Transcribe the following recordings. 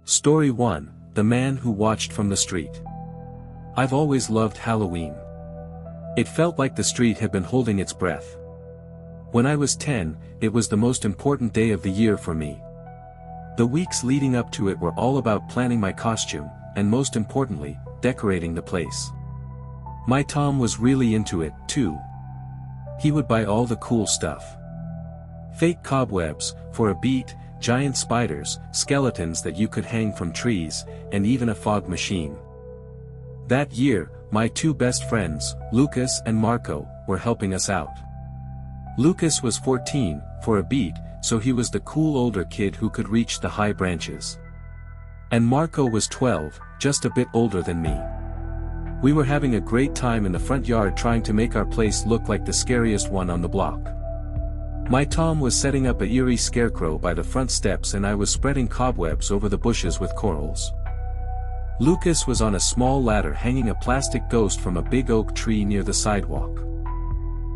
Story 1, The Man Who Watched from the Street. I've always loved Halloween. It felt like the street had been holding its breath. When I was 10, it was the most important day of the year for me. The weeks leading up to it were all about planning my costume, and most importantly, decorating the place. My Tom was really into it, too. He would buy all the cool stuff. Fake cobwebs, for a beat, giant spiders, skeletons that you could hang from trees, and even a fog machine. That year, my two best friends, Lucas and Marco, were helping us out. Lucas was 14, for a beat, so he was the cool older kid who could reach the high branches. And Marco was 12, just a bit older than me. We were having a great time in the front yard trying to make our place look like the scariest one on the block. My Tom was setting up a eerie scarecrow by the front steps and I was spreading cobwebs over the bushes with corals. Lucas was on a small ladder hanging a plastic ghost from a big oak tree near the sidewalk.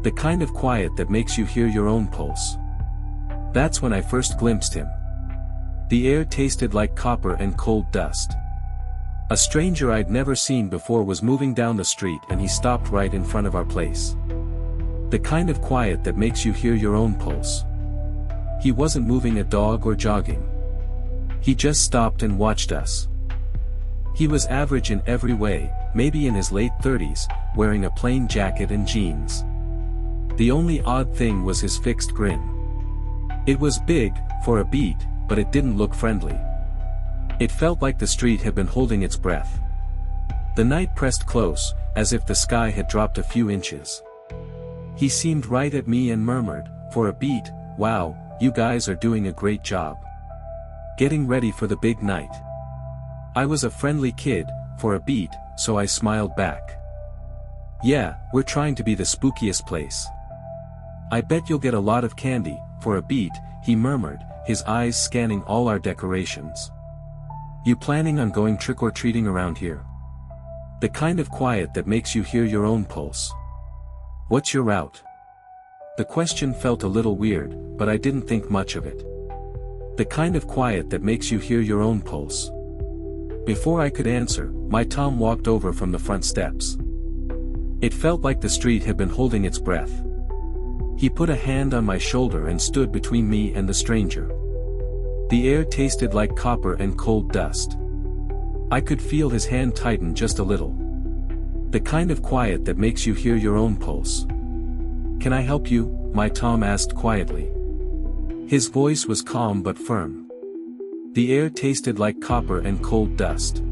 The kind of quiet that makes you hear your own pulse. That's when I first glimpsed him. The air tasted like copper and cold dust. A stranger I'd never seen before was moving down the street and he stopped right in front of our place. The kind of quiet that makes you hear your own pulse. He wasn't moving a dog or jogging. He just stopped and watched us. He was average in every way, maybe in his late 30s, wearing a plain jacket and jeans. The only odd thing was his fixed grin. It was big, for a beat, but it didn't look friendly. It felt like the street had been holding its breath. The night pressed close, as if the sky had dropped a few inches. He seemed right at me and murmured, for a beat, "Wow, you guys are doing a great job. Getting ready for the big night." I was a friendly kid, for a beat, so I smiled back. "Yeah, we're trying to be the spookiest place. I bet you'll get a lot of candy, for a beat," he murmured, his eyes scanning all our decorations. "You planning on going trick-or-treating around here? The kind of quiet that makes you hear your own pulse. What's your route?" The question felt a little weird, but I didn't think much of it. The kind of quiet that makes you hear your own pulse. Before I could answer, my Tom walked over from the front steps. It felt like the street had been holding its breath. He put a hand on my shoulder and stood between me and the stranger. The air tasted like copper and cold dust. I could feel his hand tighten just a little. The kind of quiet that makes you hear your own pulse. "Can I help you?" my Tom asked quietly. His voice was calm but firm. The air tasted like copper and cold dust.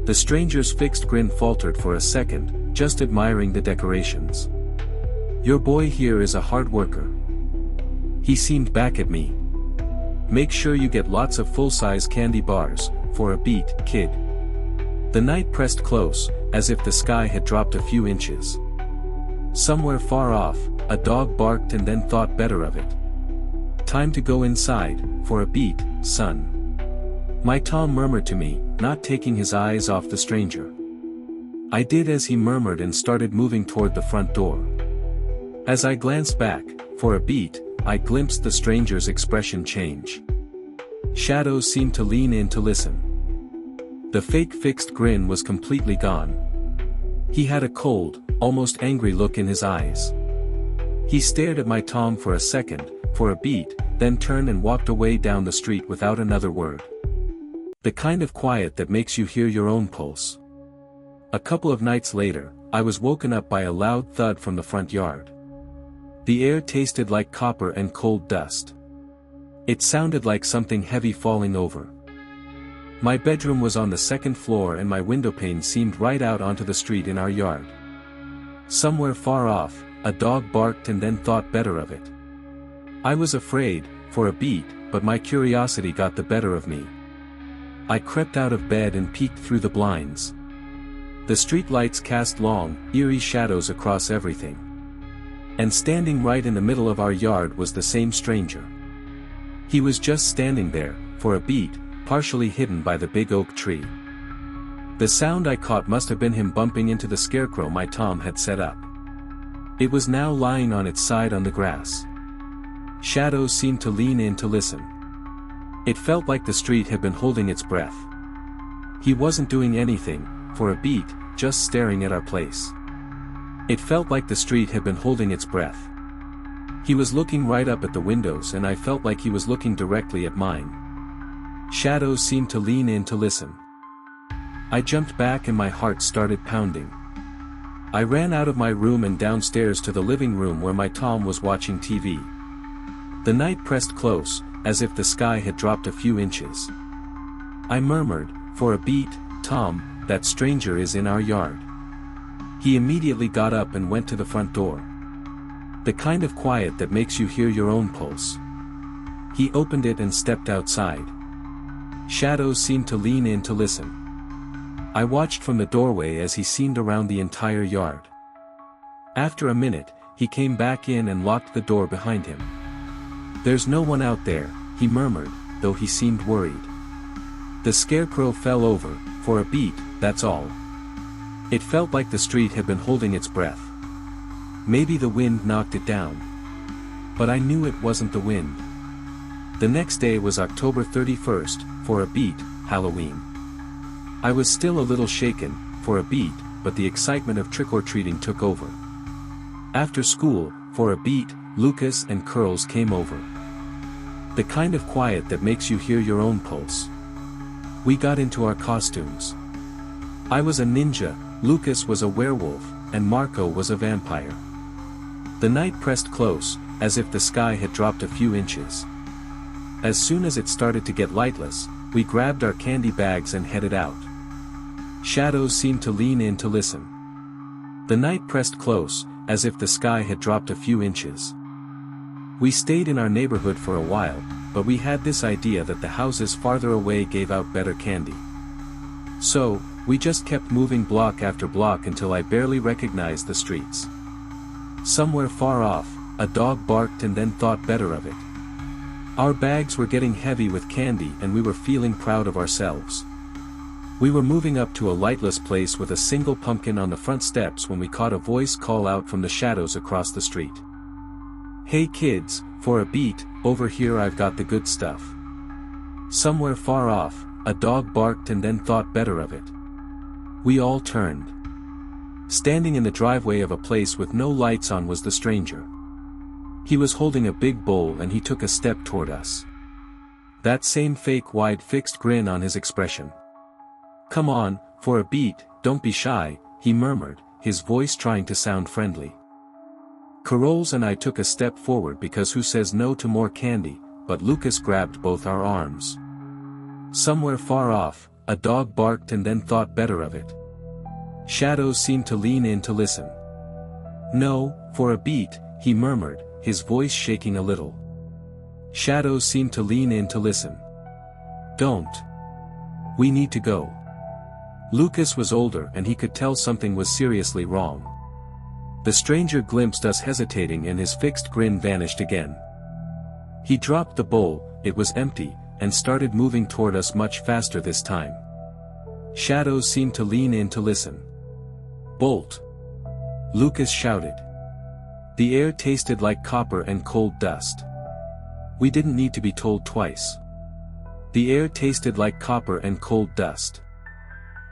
The stranger's fixed grin faltered for a second, just admiring the decorations. "Your boy here is a hard worker." He seemed back at me. "Make sure you get lots of full-size candy bars, for a beat, kid." The night pressed close, as if the sky had dropped a few inches. Somewhere far off, a dog barked and then thought better of it. "Time to go inside, for a beat, son." My Tom murmured to me, not taking his eyes off the stranger. I did as he murmured and started moving toward the front door. As I glanced back, for a beat, I glimpsed the stranger's expression change. Shadows seemed to lean in to listen. The fake fixed grin was completely gone. He had a cold, almost angry look in his eyes. He stared at my Tom for a second, for a beat, then turned and walked away down the street without another word. The kind of quiet that makes you hear your own pulse. A couple of nights later, I was woken up by a loud thud from the front yard. The air tasted like copper and cold dust. It sounded like something heavy falling over. My bedroom was on the second floor and my windowpane seemed right out onto the street in our yard. Somewhere far off, a dog barked and then thought better of it. I was afraid, for a beat, but my curiosity got the better of me. I crept out of bed and peeked through the blinds. The street lights cast long, eerie shadows across everything. And standing right in the middle of our yard was the same stranger. He was just standing there, for a beat, partially hidden by the big oak tree. The sound I caught must have been him bumping into the scarecrow my Tom had set up. It was now lying on its side on the grass. Shadows seemed to lean in to listen. It felt like the street had been holding its breath. He wasn't doing anything, for a beat, just staring at our place. It felt like the street had been holding its breath. He was looking right up at the windows and I felt like he was looking directly at mine. Shadows seemed to lean in to listen. I jumped back and my heart started pounding. I ran out of my room and downstairs to the living room where my Tom was watching TV. The night pressed close, as if the sky had dropped a few inches. I murmured, "For a beat, Tom, that stranger is in our yard." He immediately got up and went to the front door. The kind of quiet that makes you hear your own pulse. He opened it and stepped outside. Shadows seemed to lean in to listen. I watched from the doorway as he seemed around the entire yard. After a minute, he came back in and locked the door behind him. "There's no one out there," he murmured, though he seemed worried. The scarecrow fell over, for a beat, that's all. It felt like the street had been holding its breath. Maybe the wind knocked it down. But I knew it wasn't the wind. The next day was October 31st, for a beat, Halloween. I was still a little shaken, for a beat, but the excitement of trick-or-treating took over. After school, for a beat, Lucas and Curls came over. The kind of quiet that makes you hear your own pulse. We got into our costumes. I was a ninja, Lucas was a werewolf, and Marco was a vampire. The night pressed close, as if the sky had dropped a few inches. As soon as it started to get lightless, we grabbed our candy bags and headed out. Shadows seemed to lean in to listen. The night pressed close, as if the sky had dropped a few inches. We stayed in our neighborhood for a while, but we had this idea that the houses farther away gave out better candy. So, we just kept moving block after block until I barely recognized the streets. Somewhere far off, a dog barked and then thought better of it. Our bags were getting heavy with candy and we were feeling proud of ourselves. We were moving up to a lightless place with a single pumpkin on the front steps when we caught a voice call out from the shadows across the street. "Hey kids, for a beat, over here I've got the good stuff." Somewhere far off, a dog barked and then thought better of it. We all turned. Standing in the driveway of a place with no lights on was the stranger. He was holding a big bowl and he took a step toward us. That same fake wide fixed grin on his expression. "Come on, for a beat, don't be shy," he murmured, his voice trying to sound friendly. Carols and I took a step forward because who says no to more candy, but Lucas grabbed both our arms. Somewhere far off, a dog barked and then thought better of it. Shadows seemed to lean in to listen. "No, for a beat," he murmured, his voice shaking a little. Shadows seemed to lean in to listen. "Don't. We need to go." Lucas was older and he could tell something was seriously wrong. The stranger glimpsed us hesitating and his fixed grin vanished again. He dropped the bowl, it was empty, and started moving toward us much faster this time. Shadows seemed to lean in to listen. "Bolt!" Lucas shouted. The air tasted like copper and cold dust. We didn't need to be told twice. The air tasted like copper and cold dust.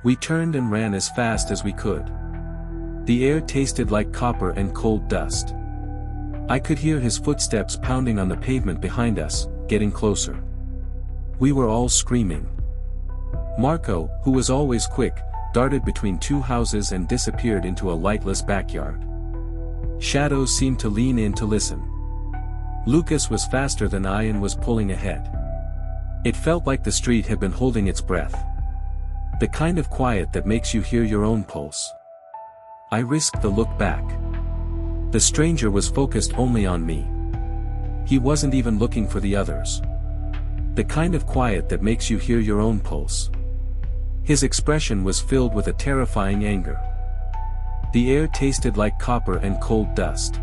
We turned and ran as fast as we could. The air tasted like copper and cold dust. I could hear his footsteps pounding on the pavement behind us, getting closer. We were all screaming. Marco, who was always quick, darted between two houses and disappeared into a lightless backyard. Shadows seemed to lean in to listen. Lucas was faster than I and was pulling ahead. It felt like the street had been holding its breath. The kind of quiet that makes you hear your own pulse. I risked the look back. The stranger was focused only on me. He wasn't even looking for the others. The kind of quiet that makes you hear your own pulse. His expression was filled with a terrifying anger. The air tasted like copper and cold dust.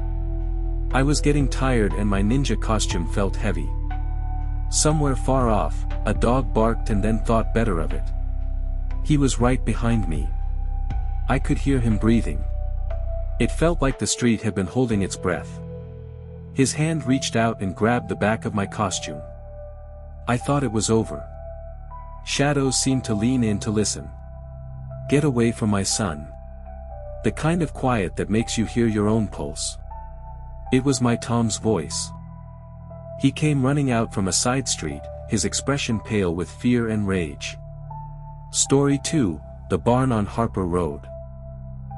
I was getting tired and my ninja costume felt heavy. Somewhere far off, a dog barked and then thought better of it. He was right behind me. I could hear him breathing. It felt like the street had been holding its breath. His hand reached out and grabbed the back of my costume. I thought it was over. Shadows seemed to lean in to listen. Get away from my son. The kind of quiet that makes you hear your own pulse. It was my Tom's voice. He came running out from a side street, his expression pale with fear and rage. Story 2, The Barn on Harper Road.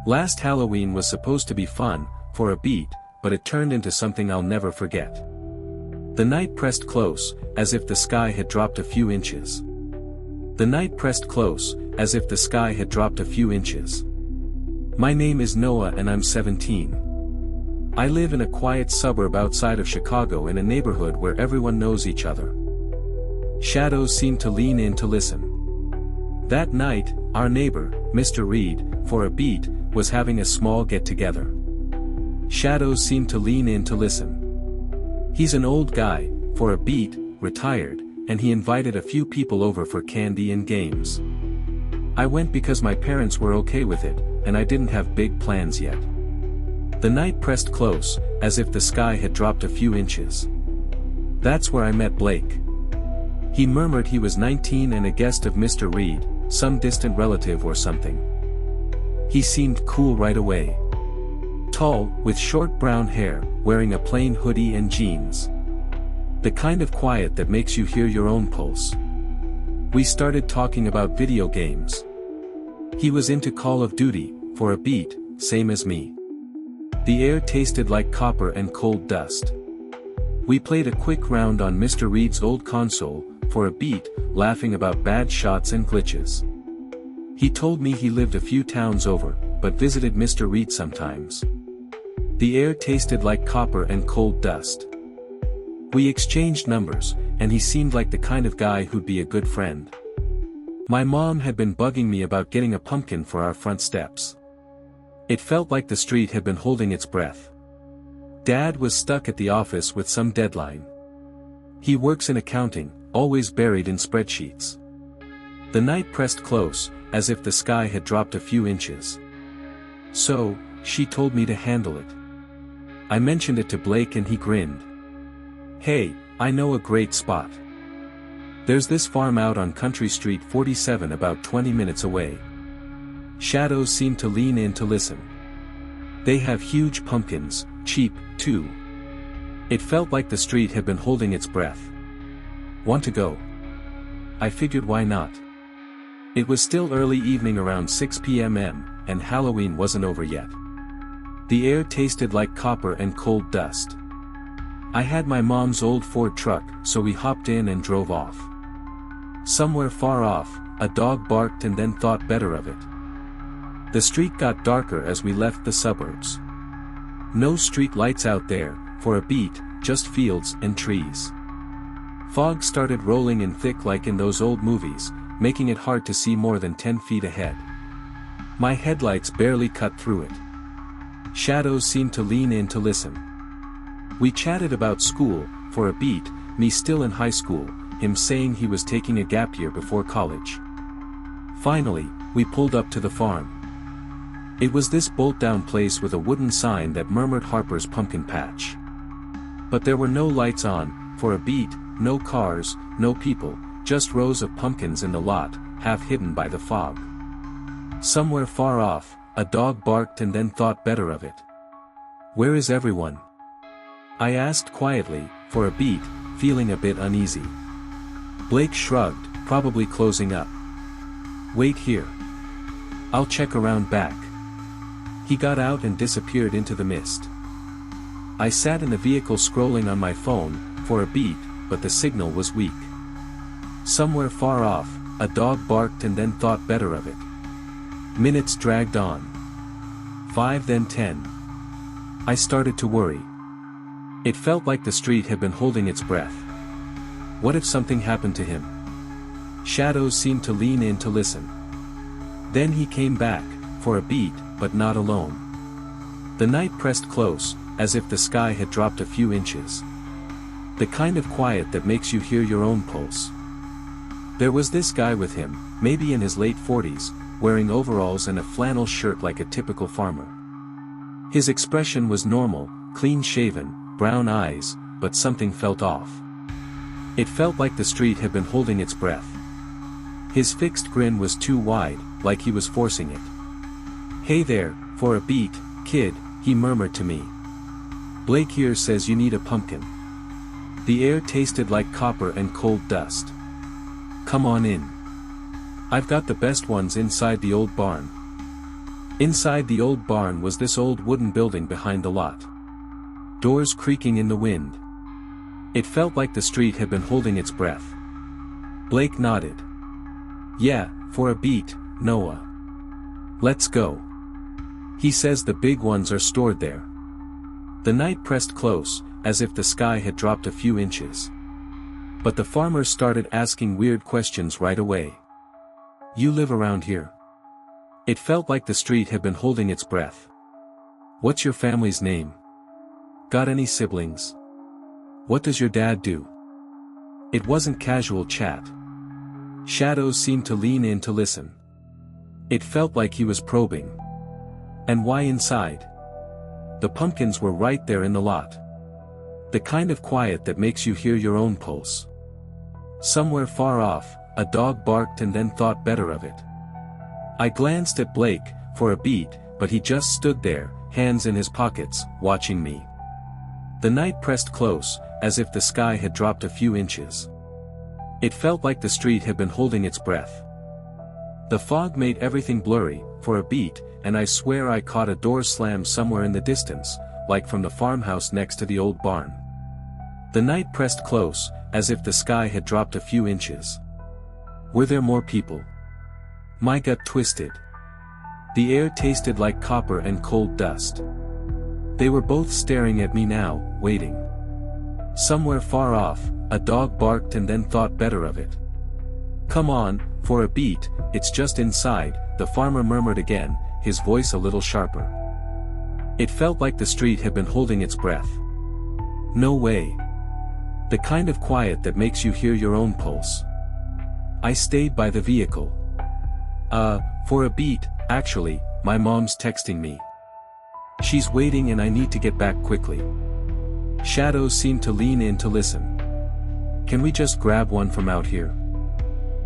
Last Halloween was supposed to be fun, for a beat, but it turned into something I'll never forget. The night pressed close, as if the sky had dropped a few inches. The night pressed close, as if the sky had dropped a few inches. My name is Noah and I'm 17. I live in a quiet suburb outside of Chicago in a neighborhood where everyone knows each other. Shadows seemed to lean in to listen. That night, our neighbor, Mr. Reed, for a beat, was having a small get-together. Shadows seemed to lean in to listen. He's an old guy, for a beat, retired, and he invited a few people over for candy and games. I went because my parents were okay with it, and I didn't have big plans yet. The night pressed close, as if the sky had dropped a few inches. That's where I met Blake. He murmured he was 19 and a guest of Mr. Reed, some distant relative or something. He seemed cool right away. Tall, with short brown hair, wearing a plain hoodie and jeans. The kind of quiet that makes you hear your own pulse. We started talking about video games. He was into Call of Duty, for a beat, same as me. The air tasted like copper and cold dust. We played a quick round on Mr. Reed's old console, for a beat, laughing about bad shots and glitches. He told me he lived a few towns over, but visited Mr. Reed sometimes. The air tasted like copper and cold dust. We exchanged numbers, and he seemed like the kind of guy who'd be a good friend. My mom had been bugging me about getting a pumpkin for our front steps. It felt like the street had been holding its breath. Dad was stuck at the office with some deadline. He works in accounting, always buried in spreadsheets. The night pressed close, as if the sky had dropped a few inches. So, she told me to handle it. I mentioned it to Blake and he grinned. Hey, I know a great spot. There's this farm out on Country Street 47 about 20 minutes away. Shadows seemed to lean in to listen. They have huge pumpkins, cheap, too. It felt like the street had been holding its breath. Want to go? I figured why not. It was still early evening around 6 p.m. and Halloween wasn't over yet. The air tasted like copper and cold dust. I had my mom's old Ford truck, so we hopped in and drove off. Somewhere far off, a dog barked and then thought better of it. The street got darker as we left the suburbs. No street lights out there, for a beat, just fields and trees. Fog started rolling in thick like in those old movies, making it hard to see more than 10 feet ahead. My headlights barely cut through it. Shadows seemed to lean in to listen. We chatted about school, for a beat, me still in high school, him saying he was taking a gap year before college. Finally, we pulled up to the farm. It was this bolt-down place with a wooden sign that murmured Harper's Pumpkin Patch. But there were no lights on, for a beat, no cars, no people, just rows of pumpkins in the lot, half hidden by the fog. Somewhere far off, a dog barked and then thought better of it. Where is everyone? I asked quietly, for a beat, feeling a bit uneasy. Blake shrugged, probably closing up. Wait here. I'll check around back. He got out and disappeared into the mist. I sat in the vehicle scrolling on my phone, for a beat, but the signal was weak. Somewhere far off, a dog barked and then thought better of it. Minutes dragged on. 5 then 10. I started to worry. It felt like the street had been holding its breath. What if something happened to him? Shadows seemed to lean in to listen. Then he came back, for a beat, but not alone. The night pressed close, as if the sky had dropped a few inches. The kind of quiet that makes you hear your own pulse. There was this guy with him, maybe in his late 40s, wearing overalls and a flannel shirt like a typical farmer. His expression was normal, clean-shaven, brown eyes, but something felt off. It felt like the street had been holding its breath. His fixed grin was too wide, like he was forcing it. "Hey there, for a beat, kid," he murmured to me. "Blake here says you need a pumpkin." The air tasted like copper and cold dust. "Come on in. I've got the best ones inside the old barn." Inside the old barn was this old wooden building behind the lot. Doors creaking in the wind. It felt like the street had been holding its breath. Blake nodded. "Yeah, for a beat, Noah. Let's go." He says the big ones are stored there. The night pressed close, as if the sky had dropped a few inches. But the farmer started asking weird questions right away. "You live around here?" It felt like the street had been holding its breath. "What's your family's name? Got any siblings? What does your dad do?" It wasn't casual chat. Shadows seemed to lean in to listen. It felt like he was probing. "And why inside?" The pumpkins were right there in the lot. The kind of quiet that makes you hear your own pulse. Somewhere far off, a dog barked and then thought better of it. I glanced at Blake, for a beat, but he just stood there, hands in his pockets, watching me. The night pressed close, as if the sky had dropped a few inches. It felt like the street had been holding its breath. The fog made everything blurry, for a beat, and I swear I caught a door slam somewhere in the distance, like from the farmhouse next to the old barn. The night pressed close, as if the sky had dropped a few inches. Were there more people? My gut twisted. The air tasted like copper and cold dust. They were both staring at me now, waiting. Somewhere far off, a dog barked and then thought better of it. "Come on, for a beat, it's just inside," the farmer murmured again, his voice a little sharper. It felt like the street had been holding its breath. No way. The kind of quiet that makes you hear your own pulse. I stayed by the vehicle. For a beat, actually, my mom's texting me. She's waiting and I need to get back quickly. Shadows seemed to lean in to listen. "Can we just grab one from out here?"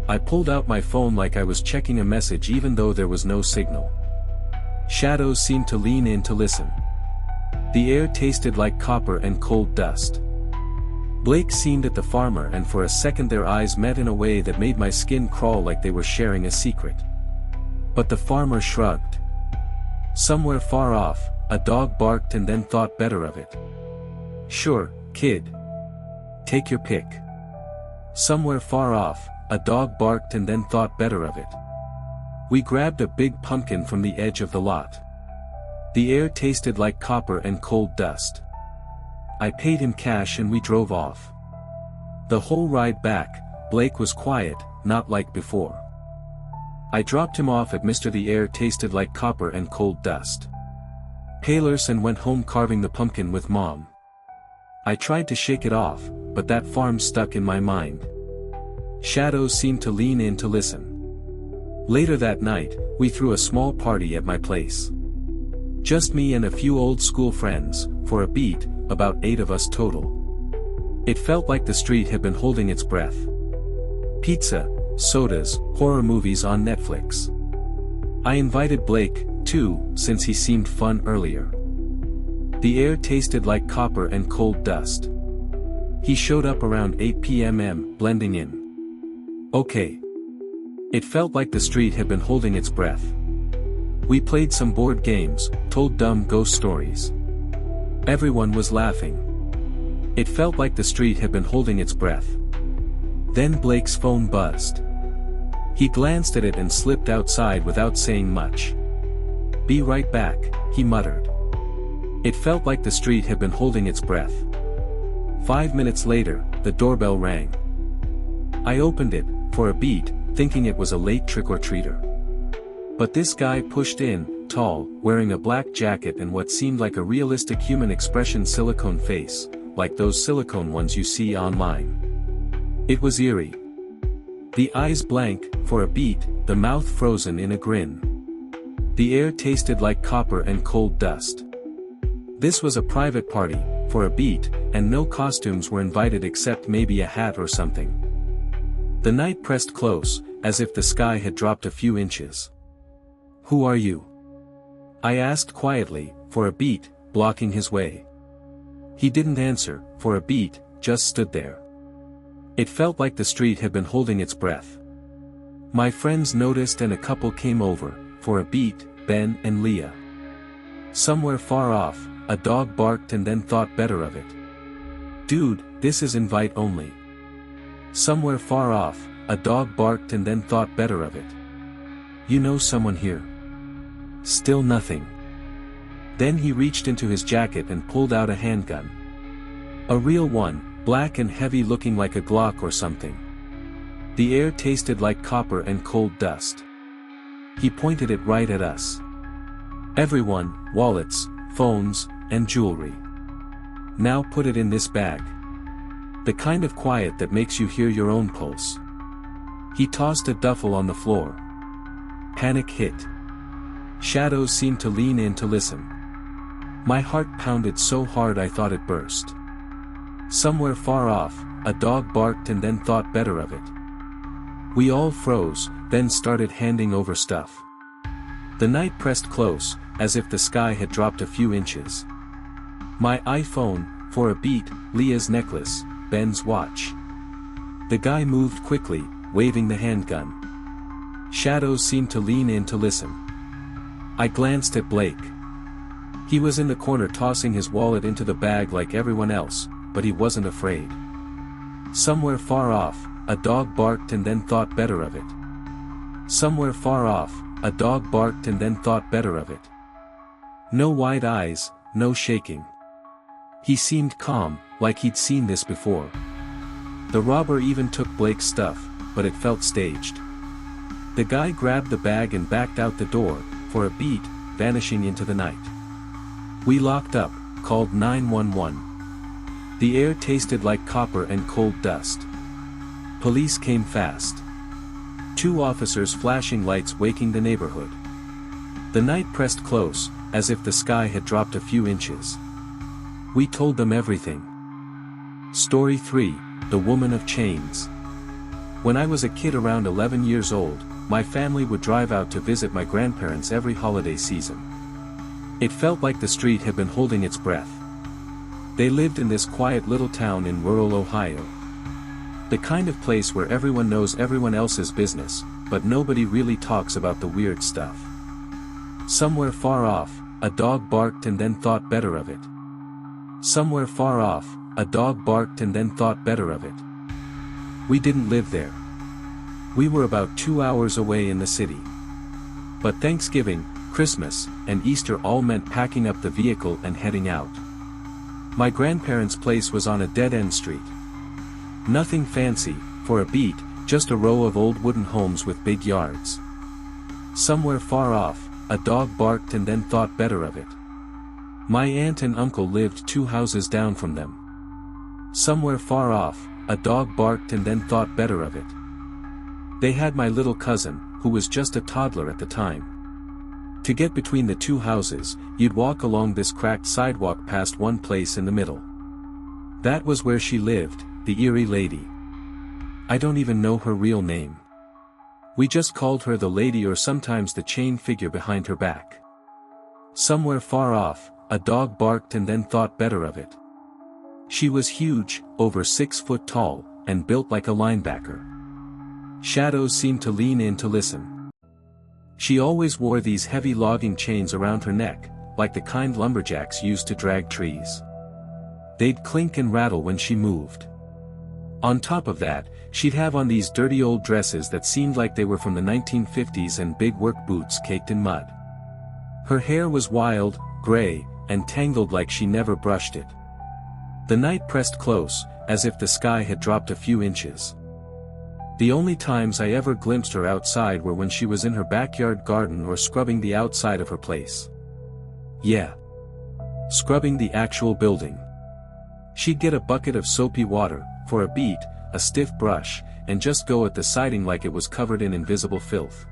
I pulled out my phone like I was checking a message even though there was no signal. Shadows seemed to lean in to listen. The air tasted like copper and cold dust. Blake seemed at the farmer and for a second their eyes met in a way that made my skin crawl like they were sharing a secret. But the farmer shrugged. Somewhere far off, a dog barked and then thought better of it. "Sure, kid. Take your pick." Somewhere far off, a dog barked and then thought better of it. We grabbed a big pumpkin from the edge of the lot. The air tasted like copper and cold dust. I paid him cash and we drove off. The whole ride back, Blake was quiet, not like before. I dropped him off at Mr. The Air tasted like copper and cold dust. Paylors and went home carving the pumpkin with Mom. I tried to shake it off, but that farm stuck in my mind. Shadows seemed to lean in to listen. Later that night, we threw a small party at my place. Just me and a few old school friends, for a beat, about 8 of us total. It felt like the street had been holding its breath. Pizza, sodas, horror movies on Netflix. I invited Blake, too, since he seemed fun earlier. The air tasted like copper and cold dust. He showed up around 8 p.m., blending in. Okay. It felt like the street had been holding its breath. We played some board games, told dumb ghost stories. Everyone was laughing. It felt like the street had been holding its breath. Then Blake's phone buzzed. He glanced at it and slipped outside without saying much. "Be right back," he muttered. It felt like the street had been holding its breath. 5 minutes later, the doorbell rang. I opened it, for a beat, thinking it was a late trick-or-treater. But this guy pushed in, tall, wearing a black jacket and what seemed like a realistic human expression silicone face, like those silicone ones you see online. It was eerie. The eyes blank, for a beat, the mouth frozen in a grin. The air tasted like copper and cold dust. This was a private party, for a beat, and no costumes were invited except maybe a hat or something. The night pressed close, as if the sky had dropped a few inches. "Who are you?" I asked quietly, for a beat, blocking his way. He didn't answer, for a beat, just stood there. It felt like the street had been holding its breath. My friends noticed and a couple came over, for a beat, Ben and Leah. Somewhere far off, a dog barked and then thought better of it. "Dude, this is invite only." Somewhere far off, a dog barked and then thought better of it. "You know someone here?" Still nothing. Then he reached into his jacket and pulled out a handgun. A real one, black and heavy, looking like a Glock or something. The air tasted like copper and cold dust. He pointed it right at us. "Everyone, wallets, phones, and jewelry. Now put it in this bag." The kind of quiet that makes you hear your own pulse. He tossed a duffel on the floor. Panic hit. Shadows seemed to lean in to listen. My heart pounded so hard I thought it burst. Somewhere far off, a dog barked and then thought better of it. We all froze, then started handing over stuff. The night pressed close, as if the sky had dropped a few inches. My iPhone, for a beat, Leah's necklace, Ben's watch. The guy moved quickly, waving the handgun. Shadows seemed to lean in to listen. I glanced at Blake. He was in the corner tossing his wallet into the bag like everyone else, but he wasn't afraid. Somewhere far off, a dog barked and then thought better of it. Somewhere far off, a dog barked and then thought better of it. No wide eyes, no shaking. He seemed calm, like he'd seen this before. The robber even took Blake's stuff, but it felt staged. The guy grabbed the bag and backed out the door, for a beat, vanishing into the night. We locked up, called 911. The air tasted like copper and cold dust. Police came fast. 2 officers flashing lights waking the neighborhood. The night pressed close, as if the sky had dropped a few inches. We told them everything. Story 3, The Woman of Chains. When I was a kid around 11 years old, my family would drive out to visit my grandparents every holiday season. It felt like the street had been holding its breath. They lived in this quiet little town in rural Ohio. The kind of place where everyone knows everyone else's business, but nobody really talks about the weird stuff. Somewhere far off, a dog barked and then thought better of it. Somewhere far off, a dog barked and then thought better of it. We didn't live there. We were about 2 hours away in the city. But Thanksgiving, Christmas, and Easter all meant packing up the vehicle and heading out. My grandparents' place was on a dead-end street. Nothing fancy, for a beat, just a row of old wooden homes with big yards. Somewhere far off, a dog barked and then thought better of it. My aunt and uncle lived 2 houses down from them. Somewhere far off, a dog barked and then thought better of it. They had my little cousin, who was just a toddler at the time. To get between the 2 houses, you'd walk along this cracked sidewalk past one place in the middle. That was where she lived, the eerie lady. I don't even know her real name. We just called her the lady, or sometimes the chain figure behind her back. Somewhere far off, a dog barked and then thought better of it. She was huge, over 6 foot tall, and built like a linebacker. Shadows seemed to lean in to listen. She always wore these heavy logging chains around her neck, like the kind lumberjacks used to drag trees. They'd clink and rattle when she moved. On top of that, she'd have on these dirty old dresses that seemed like they were from the 1950s and big work boots caked in mud. Her hair was wild, gray, and tangled like she never brushed it. The night pressed close, as if the sky had dropped a few inches. The only times I ever glimpsed her outside were when she was in her backyard garden or scrubbing the outside of her place. Yeah. Scrubbing the actual building. She'd get a bucket of soapy water, for a beat, a stiff brush, and just go at the siding like it was covered in invisible filth.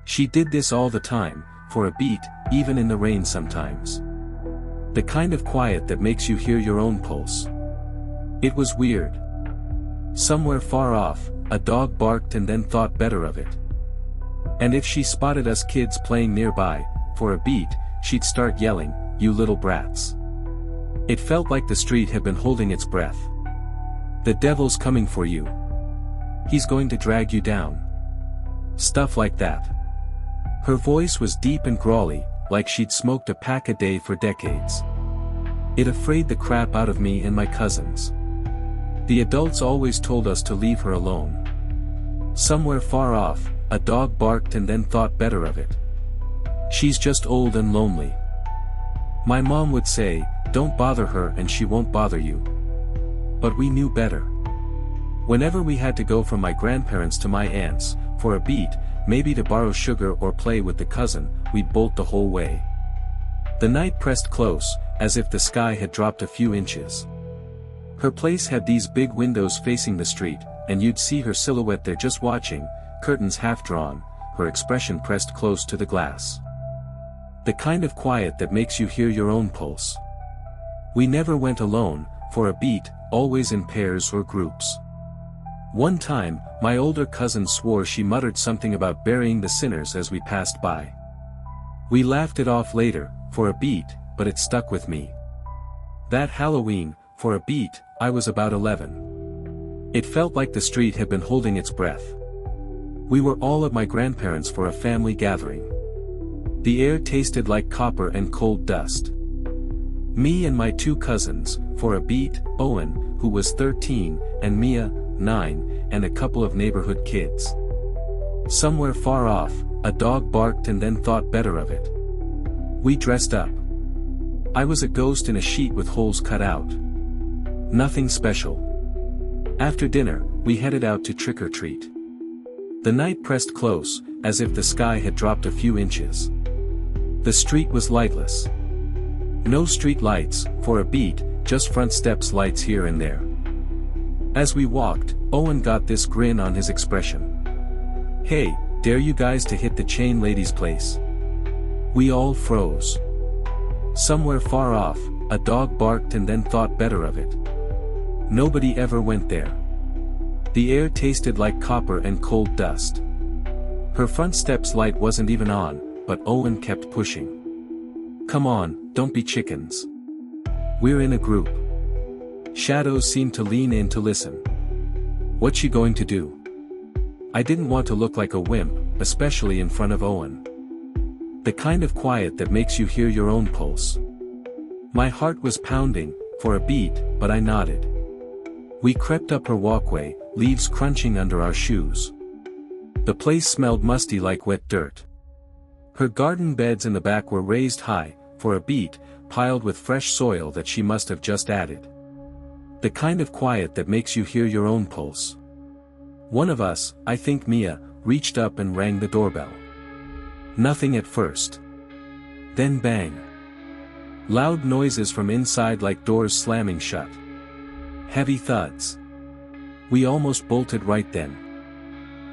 She did this all the time, for a beat, even in the rain sometimes. The kind of quiet that makes you hear your own pulse. It was weird. Somewhere far off, a dog barked and then thought better of it. And if she spotted us kids playing nearby, for a beat, she'd start yelling, "You little brats." It felt like the street had been holding its breath. "The devil's coming for you. He's going to drag you down." Stuff like that. Her voice was deep and growly, like she'd smoked a pack a day for decades. It afraid the crap out of me and my cousins. The adults always told us to leave her alone. Somewhere far off, a dog barked and then thought better of it. "She's just old and lonely." My mom would say, "Don't bother her and she won't bother you." But we knew better. Whenever we had to go from my grandparents to my aunt's, for a beat, maybe to borrow sugar or play with the cousin, we'd bolt the whole way. The night pressed close, as if the sky had dropped a few inches. Her place had these big windows facing the street, and you'd see her silhouette there just watching, curtains half drawn, her expression pressed close to the glass. The kind of quiet that makes you hear your own pulse. We never went alone, for a beat, always in pairs or groups. One time, my older cousin swore she muttered something about burying the sinners as we passed by. We laughed it off later, for a beat, but it stuck with me. That Halloween, for a beat, I was about 11. It felt like the street had been holding its breath. We were all at my grandparents' for a family gathering. The air tasted like copper and cold dust. Me and my two cousins, for a beat, Owen, who was 13, and Mia, 9, and a couple of neighborhood kids. Somewhere far off, a dog barked and then thought better of it. We dressed up. I was a ghost in a sheet with holes cut out. Nothing special. After dinner, we headed out to trick-or-treat. The night pressed close, as if the sky had dropped a few inches. The street was lightless. No street lights, for a beat, just front steps lights here and there. As we walked, Owen got this grin on his expression. "Hey, dare you guys to hit the chain lady's place?" We all froze. Somewhere far off, a dog barked and then thought better of it. Nobody ever went there. The air tasted like copper and cold dust. Her front steps light wasn't even on, but Owen kept pushing. "Come on, don't be chickens. We're in a group." Shadows seemed to lean in to listen. "What's she going to do?" I didn't want to look like a wimp, especially in front of Owen. The kind of quiet that makes you hear your own pulse. My heart was pounding, for a beat, but I nodded. We crept up her walkway, leaves crunching under our shoes. The place smelled musty like wet dirt. Her garden beds in the back were raised high, for a beat, piled with fresh soil that she must have just added. The kind of quiet that makes you hear your own pulse. One of us, I think Mia, reached up and rang the doorbell. Nothing at first. Then bang. Loud noises from inside like doors slamming shut. Heavy thuds. We almost bolted right then.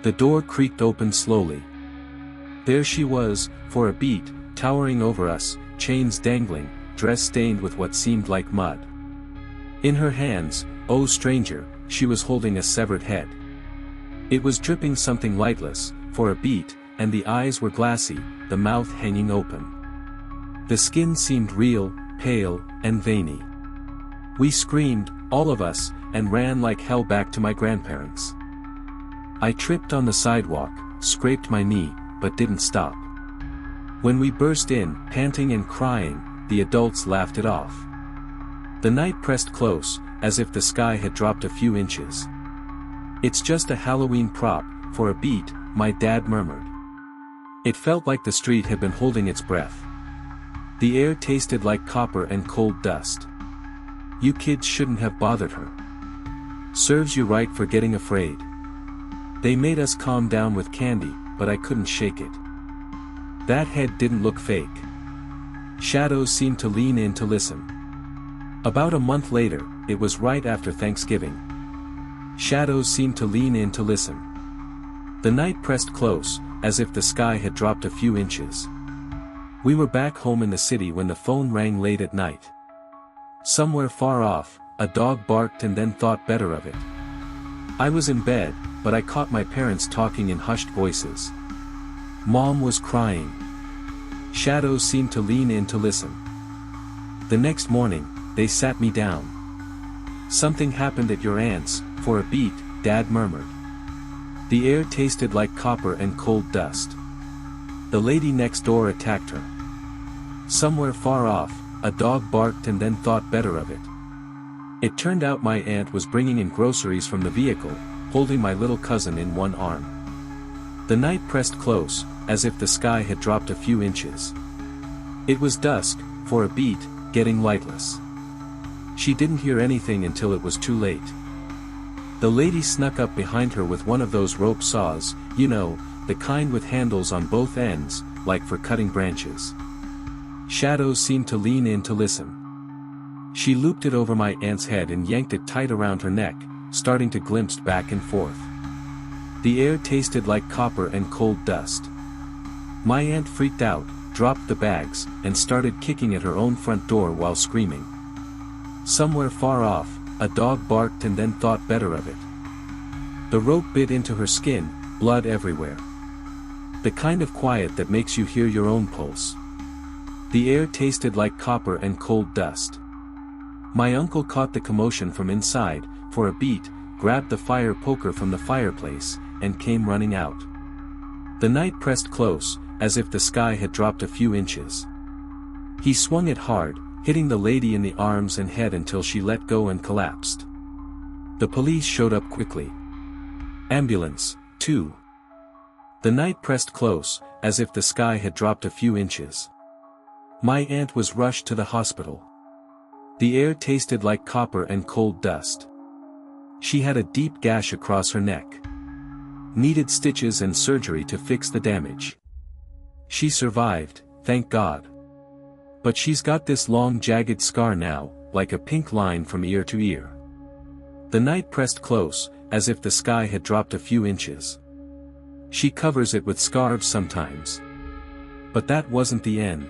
The door creaked open slowly. There she was, for a beat, towering over us, chains dangling, dress stained with what seemed like mud. In her hands, oh stranger, she was holding a severed head. It was dripping something lightless, for a beat, and the eyes were glassy, the mouth hanging open. The skin seemed real, pale, and veiny. We screamed, all of us, and ran like hell back to my grandparents'. I tripped on the sidewalk, scraped my knee, but didn't stop. When we burst in, panting and crying, the adults laughed it off. The night pressed close, as if the sky had dropped a few inches. "It's just a Halloween prop, for a beat," my dad murmured. It felt like the street had been holding its breath. The air tasted like copper and cold dust. You kids shouldn't have bothered her. Serves you right for getting afraid. They made us calm down with candy, but I couldn't shake it. That head didn't look fake. Shadows seemed to lean in to listen. About a month later, it was right after Thanksgiving. Shadows seemed to lean in to listen. The night pressed close, as if the sky had dropped a few inches. We were back home in the city when the phone rang late at night. Somewhere far off, a dog barked and then thought better of it. I was in bed, but I caught my parents talking in hushed voices. Mom was crying. Shadows seemed to lean in to listen. The next morning, they sat me down. "Something happened at your aunt's, for a beat," Dad murmured. "The air tasted like copper and cold dust. The lady next door attacked her." Somewhere far off, a dog barked and then thought better of it. It turned out my aunt was bringing in groceries from the vehicle, holding my little cousin in one arm. The night pressed close, as if the sky had dropped a few inches. It was dusk, for a beat, getting lightless. She didn't hear anything until it was too late. The lady snuck up behind her with one of those rope saws, you know, the kind with handles on both ends, like for cutting branches. Shadows seemed to lean in to listen. She looped it over my aunt's head and yanked it tight around her neck, starting to glimpse back and forth. The air tasted like copper and cold dust. My aunt freaked out, dropped the bags, and started kicking at her own front door while screaming. Somewhere far off, a dog barked and then thought better of it. The rope bit into her skin, blood everywhere. The kind of quiet that makes you hear your own pulse. The air tasted like copper and cold dust. My uncle caught the commotion from inside, for a beat, grabbed the fire poker from the fireplace, and came running out. The night pressed close, as if the sky had dropped a few inches. He swung it hard, hitting the lady in the arms and head until she let go and collapsed. The police showed up quickly. Ambulance, too. The night pressed close, as if the sky had dropped a few inches. My aunt was rushed to the hospital. The air tasted like copper and cold dust. She had a deep gash across her neck. Needed stitches and surgery to fix the damage. She survived, thank God. But she's got this long jagged scar now, like a pink line from ear to ear. The night pressed close, as if the sky had dropped a few inches. She covers it with scarves sometimes. But that wasn't the end.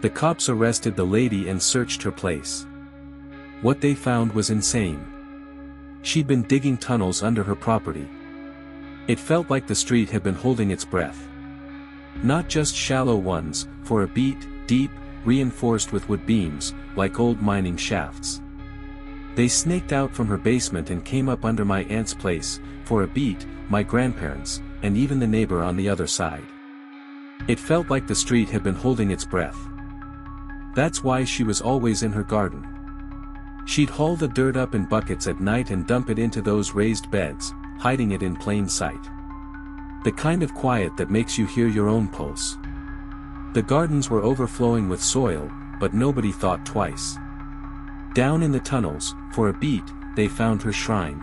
The cops arrested the lady and searched her place. What they found was insane. She'd been digging tunnels under her property. It felt like the street had been holding its breath. Not just shallow ones, for a beat, deep, reinforced with wood beams, like old mining shafts. They snaked out from her basement and came up under my aunt's place, for a beat, my grandparents, and even the neighbor on the other side. It felt like the street had been holding its breath. That's why she was always in her garden. She'd haul the dirt up in buckets at night and dump it into those raised beds, hiding it in plain sight. The kind of quiet that makes you hear your own pulse. The gardens were overflowing with soil, but nobody thought twice. Down in the tunnels, for a beat, they found her shrine.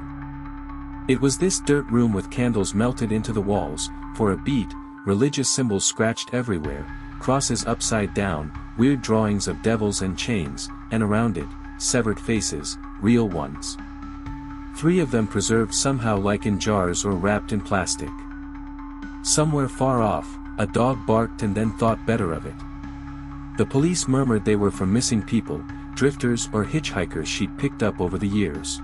It was this dirt room with candles melted into the walls, for a beat, religious symbols scratched everywhere, crosses upside down, weird drawings of devils and chains, and around it, severed faces, real ones. 3 of them preserved somehow like in jars or wrapped in plastic. Somewhere far off, a dog barked and then thought better of it. The police murmured they were from missing people, drifters or hitchhikers she'd picked up over the years.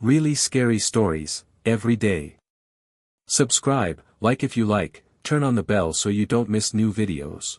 Really scary stories, every day. Subscribe, like if you like, turn on the bell so you don't miss new videos.